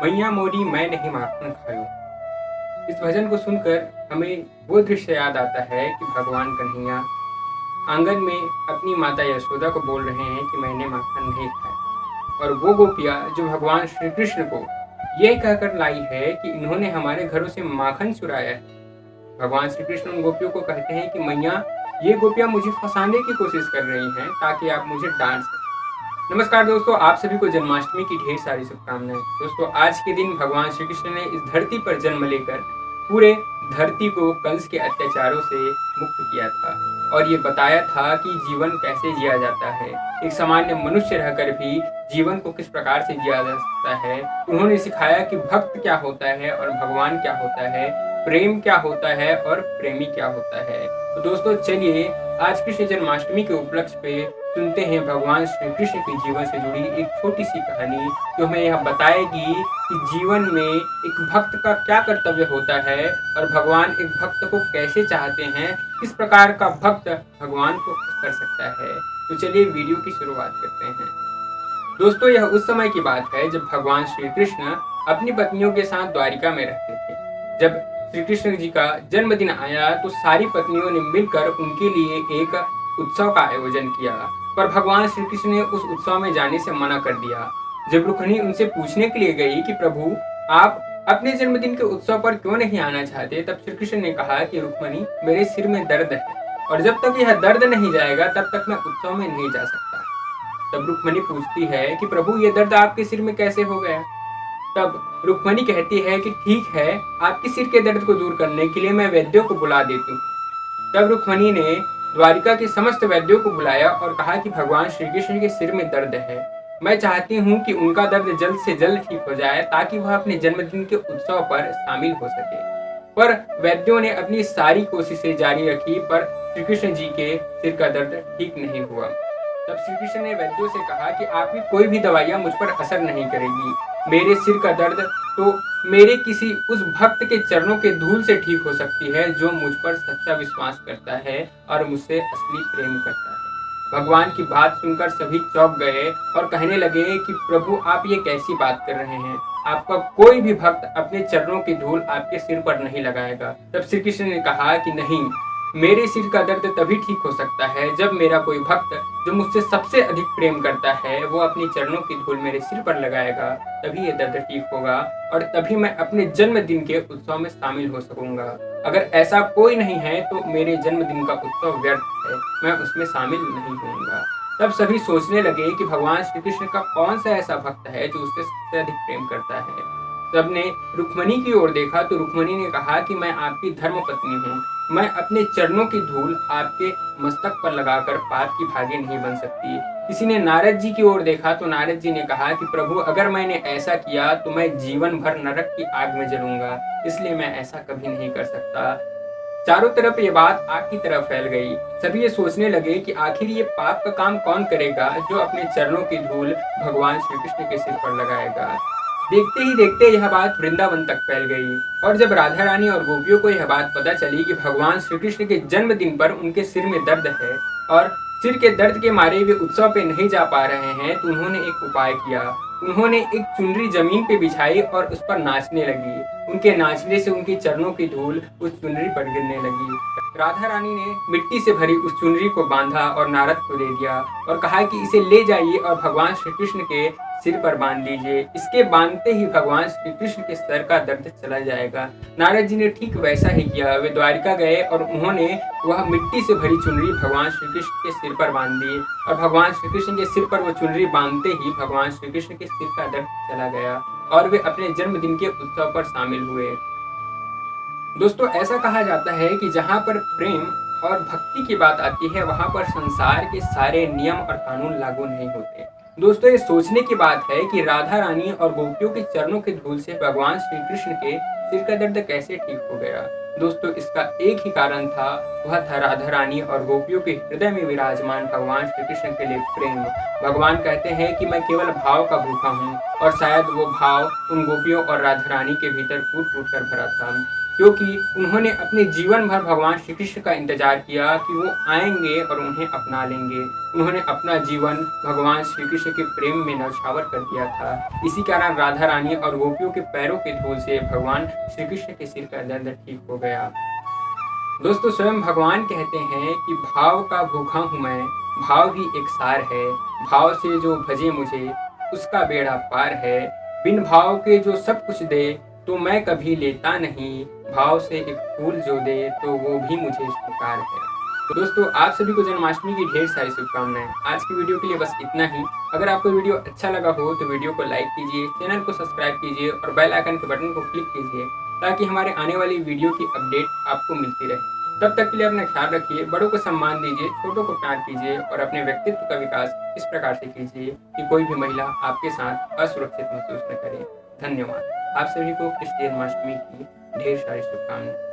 मैया मोरी मैं नहीं माखन खायो। इस भजन को सुनकर हमें वो दृश्य याद आता है कि भगवान कन्हैया आंगन में अपनी माता यशोदा को बोल रहे हैं कि मैंने माखन नहीं खाया, और वो गोपियाँ जो भगवान श्री कृष्ण को ये कहकर लाई है कि इन्होंने हमारे घरों से माखन चुराया है। भगवान श्री कृष्ण उन गोपियों को कहते हैं कि मैया, ये गोपियाँ मुझे फंसाने की कोशिश कर रही हैं ताकि आप मुझे डांट सकें। नमस्कार दोस्तों, आप सभी को जन्माष्टमी की ढेर सारी शुभकामनाएं। दोस्तों, आज के दिन भगवान श्री कृष्ण ने इस धरती पर जन्म लेकर पूरे धरती को कंस के अत्याचारों से मुक्त किया था और ये बताया था कि जीवन कैसे जिया जाता है, एक सामान्य मनुष्य रहकर भी जीवन को किस प्रकार से जिया जा सकता है। उन्होंने सिखाया कि भक्त क्या होता है और भगवान क्या होता है, प्रेम क्या होता है और प्रेमी क्या होता है। तो दोस्तों, चलिए आज कृष्ण जन्माष्टमी के उपलक्ष्य पे सुनते हैं भगवान श्री कृष्ण के जीवन से जुड़ी एक छोटी सी कहानी, जो हमें यह बताएगी कि जीवन में एक भक्त का क्या कर्तव्य होता है और भगवान एक भक्त को कैसे चाहते हैं, किस प्रकार का भक्त भगवान को खुश कर सकता है। तो चलिए वीडियो की शुरुआत करते हैं। दोस्तों, यह उस समय की बात है जब भगवान श्री कृष्ण अपनी पत्नियों के साथ द्वारिका में रहते थे। जब श्री कृष्ण जी का जन्मदिन आया तो सारी पत्नियों ने मिलकर उनके लिए एक उत्सव का आयोजन किया, पर भगवान श्री कृष्ण ने उस उत्सव में जाने से मना कर दिया। जब रुक्मिणी उनसे पूछने के लिए गई कि प्रभु, आप अपने जन्मदिन के उत्सव पर क्यों नहीं आना चाहते, तब श्री कृष्ण ने कहा कि रुक्मिणी, मेरे सिर में दर्द है और जब तक यह दर्द नहीं जाएगा तब तक मैं उत्सव में नहीं जा सकता। तब रुक्मिणी पूछती है कि प्रभु, ये दर्द आपके सिर में कैसे हो गया? तब रुक्मिणी कहती है कि ठीक है, आपके सिर के दर्द को दूर करने के लिए मैं वैद्यों को बुला देती हूँ। तब रुक्मिणी ने द्वारिका के समस्त वैद्यों को बुलाया और कहा कि भगवान श्री कृष्ण के सिर में दर्द है, मैं चाहती हूँ कि उनका दर्द जल्द से जल्द ठीक हो जाए ताकि वह अपने जन्मदिन के उत्सव पर शामिल हो सके। पर वैद्यों ने अपनी सारी कोशिशें जारी रखी, पर श्री कृष्ण जी के सिर का दर्द ठीक नहीं हुआ। तब श्री कृष्ण ने वैद्यों से कहा कि आपकी कोई भी दवाइयाँ मुझ पर असर नहीं करेगी, मेरे सिर का दर्द तो मेरे किसी उस भक्त के चरणों के धूल से ठीक हो सकती है जो मुझ पर सच्चा विश्वास करता है और मुझसे असली प्रेम करता है। भगवान की बात सुनकर सभी चौंक गए और कहने लगे कि प्रभु, आप ये कैसी बात कर रहे हैं? आपका कोई भी भक्त अपने चरणों की धूल आपके सिर पर नहीं लगाएगा। तब श्री कृष्ण ने कहा कि नहीं, मेरे सिर का दर्द तभी ठीक हो सकता है जब मेरा कोई भक्त जो मुझसे सबसे अधिक प्रेम करता है वो अपने चरणों की धूल मेरे सिर पर लगाएगा, तभी ये दर्द ठीक होगा और तभी मैं अपने जन्मदिन के उत्सव में शामिल हो सकूंगा। अगर ऐसा कोई नहीं है तो मेरे जन्मदिन का उत्सव व्यर्थ है, मैं उसमें शामिल नहीं होऊंगा। तब सभी सोचने लगे कि भगवान श्री कृष्ण का कौन सा ऐसा भक्त है जो उससे सबसे अधिक प्रेम करता है। सबने रुक्मिणी की ओर देखा तो रुक्मिणी ने कहा कि मैं आपकी धर्मपत्नी हूँ, मैं अपने चरणों की धूल आपके मस्तक पर लगाकर पाप की भागी नहीं बन सकती। किसी ने नारद जी की ओर देखा तो नारद जी ने कहा कि प्रभु, अगर मैंने ऐसा किया तो मैं जीवन भर नरक की आग में जलूंगा, इसलिए मैं ऐसा कभी नहीं कर सकता। चारों तरफ ये बात आग की तरफ फैल गई। सभी ये सोचने लगे कि आखिर ये पाप का काम कौन करेगा जो अपने चरणों की धूल भगवान श्री कृष्ण के सिर पर लगाएगा। देखते ही देखते यह बात वृंदावन तक फैल गई और जब राधा रानी और गोपियों को यह बात पता चली कि भगवान श्री कृष्ण के जन्मदिन पर उनके सिर में दर्द है और सिर के दर्द के मारे वे उत्सव पे नहीं जा पा रहे हैं, तो उन्होंने एक उपाय किया। उन्होंने एक चुनरी जमीन पे बिछाई और उस पर नाचने लगी। उनके नाचने से उनके चरणों की धूल उस चुनरी पर गिरने लगी। राधा रानी ने मिट्टी से भरी उस चुनरी को बांधा और नारद को दे दिया और कहा कि इसे ले जाइए और भगवान श्री कृष्ण के सिर पर बांध लीजिए, इसके बांधते ही भगवान श्री कृष्ण के सर का दर्द चला जाएगा। नारद जी ने ठीक वैसा ही किया। वे द्वारिका गए और उन्होंने वह मिट्टी से भरी चुनरी भगवान श्री कृष्ण के सिर पर बांध दी और भगवान श्री कृष्ण के सिर पर वो चुनरी बांधते ही भगवान श्री कृष्ण के सिर का दर्द चला गया और वे अपने जन्मदिन के उत्सव पर शामिल हुए। दोस्तों, ऐसा कहा जाता है कि जहाँ पर प्रेम और भक्ति की बात आती है वहाँ पर संसार के सारे नियम और कानून लागू नहीं होते। दोस्तों, ये सोचने की बात है कि राधा रानी और गोपियों के चरणों के धूल से भगवान श्री कृष्ण के सिर का दर्द कैसे ठीक हो गया। दोस्तों, इसका एक ही कारण था, वह था राधा रानी और गोपियों के हृदय में विराजमान भगवान श्री कृष्ण के लिए प्रेम। भगवान कहते हैं कि मैं केवल भाव का भूखा हूँ और शायद वो भाव उन गोपियों और राधा रानी के भीतर फूट फूट कर भरा था। क्योंकि उन्होंने अपने जीवन भर भगवान श्री कृष्ण का इंतजार किया कि वो आएंगे और उन्हें अपना लेंगे। उन्होंने अपना जीवन भगवान श्री कृष्ण के प्रेम में न्यौछावर कर दिया था। इसी कारण राधा रानी और गोपियों के पैरों की धूल से भगवान श्री कृष्ण के सिर का दर्द ठीक हो गया। दोस्तों, स्वयं भगवान कहते हैं कि भाव का भूखा हूँ मैं, भाव ही एक सार है, भाव से जो भजे मुझे उसका बेड़ा पार है। बिन भाव के जो सब कुछ दे तो मैं कभी लेता नहीं, भाव से एक फूल जो दे तो वो भी मुझे स्वीकार है। तो दोस्तों, आप सभी को जन्माष्टमी की ढेर सारी शुभकामनाएं। आज की वीडियो के लिए बस इतना ही। अगर आपको वीडियो अच्छा लगा हो तो वीडियो को लाइक कीजिए, चैनल को सब्सक्राइब कीजिए और बेल आइकन के बटन को क्लिक कीजिए ताकि हमारे आने वाली वीडियो की अपडेट आपको मिलती रहे। तब तक के लिए अपना ख्याल रखिए, बड़ों को सम्मान दीजिए, छोटों को प्यार कीजिए और अपने व्यक्तित्व का विकास इस प्रकार से कीजिए कि कोई भी महिला आपके साथ असुरक्षित महसूस न करे। धन्यवाद। आप सभी को कृष्ण जन्माष्टमी की ढेर सारी शुभकामनाएं।